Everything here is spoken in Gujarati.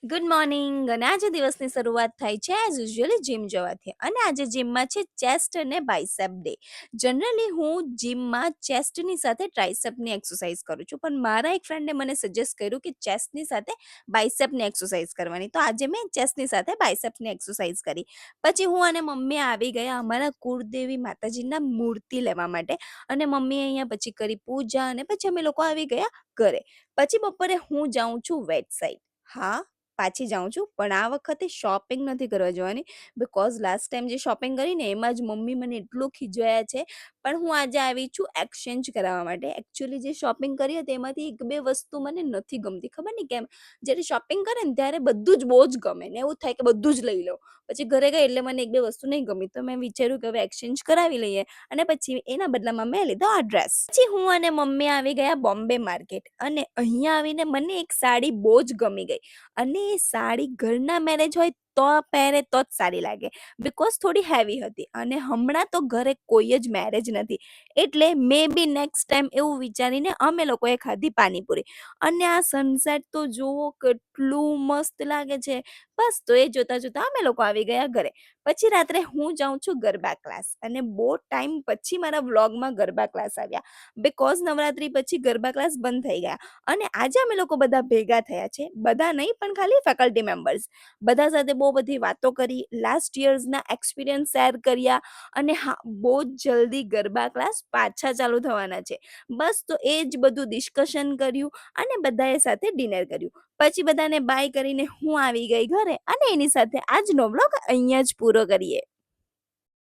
ગુડ મોર્નિંગ અને આજે દિવસની શરૂઆત થાય છે એઝ યુઝ્યુઅલી જીમ જવાથી અને આજે જીમમાં છે ચેસ્ટ અને બાઇસેપ ડે. જનરલી હું જીમમાં ચેસ્ટની સાથે ટ્રાઇસેપની એક્સરસાઇઝ કરું છું, પણ મારા એક ફ્રેન્ડે મને સજેસ્ટ કર્યું કે ચેસ્ટની સાથે બાઇસેપની એક્સરસાઇઝ કરવાની, તો આજે મેં ચેસ્ટની સાથે બાઇસેપની એક્સરસાઇઝ કરી. પછી હું અને મમ્મી આવી ગયા અમારા કુળદેવી માતાજીના મૂર્તિ લેવા માટે, અને મમ્મીએ અહીંયા પછી કરી પૂજા અને પછી અમે લોકો આવી ગયા ઘરે. પછી બપોરે હું જાઉં છું વેટ સાઇડ. હા, પાછી જાઉં છું, પણ આ વખતે શોપિંગ નથી કરવા જવાની, બિકોઝ લાસ્ટ ટાઈમ જે શોપિંગ કરીને એમાં જ મમ્મી મને એટલું ખીજવાયા છે. પણ હું આજે આવી છું એક્સચેન્જ કરાવવા માટે. એકચ્યુઅલી જે શોપિંગ કરી હતી એમાંથી એક બે વસ્તુ મને નથી ગમતી, ખબર નહીં કેમ. જ્યારે શોપિંગ કરે ને ત્યારે બધું જ બહુ જ ગમે ને એવું થાય કે બધું જ લઈ લો. પછી ઘરે ગઈ એટલે મને એક બે વસ્તુ નહીં ગમી, તો મેં વિચાર્યું કે હવે એક્સચેન્જ કરાવી લઈએ, અને પછી એના બદલામાં મેં લીધો આ ડ્રેસ. પછી હું અને મમ્મી આવી ગયા બોમ્બે માર્કેટ, અને અહીંયા આવીને મને એક સાડી બહુ જ ગમી ગઈ. અને એ સાડી ઘરના મેરેજ હોય તો પહેરે તો જ સારી લાગે, બિકોઝ થોડી હેવી હતી, અને હમણાં તો ઘરે કોઈ જ મેરેજ નથી, એટલે મે બી નેક્સ્ટ ટાઈમ એવું વિચારીને અમે લોકોએ ખાધી પાણીપુરી. અને આ સનસેટ તો જુઓ કેટલું મસ્ત લાગે છે. બસ તો એ જોતા જોતા અમે લોકો આવી ગયા ઘરે. પછી રાત્રે હું જાઉં છું ગરબા ક્લાસ, અને બહુ ટાઈમ પછી મારા વ્લોગમાં ગરબા ક્લાસ આવ્યા, બિકોઝ નવરાત્રી પછી ગરબા ક્લાસ બંધ થઈ ગયા. અને આજે અમે લોકો બધા ભેગા થયા છે, બધા નહીં પણ ખાલી ફેકલ્ટી મેમ્બર્સ. બધા સાથે બહુ બધી વાતો કરી, લાસ્ટ યર્સના એક્સપિરિયન્સ શેર કર્યા, અને હા, બહુ જ જલ્દી ગરબા ક્લાસ પાછા ચાલુ થવાના છે. બસ તો એ જ બધું ડિસ્કશન કર્યું, અને બધાએ સાથે ડિનર કર્યું. પછી બધાને બાય કરીને હું આવી ગઈ ઘરે, અને એની સાથે આજનો વ્લોગ અહીંયા જ પૂરો કરીએ.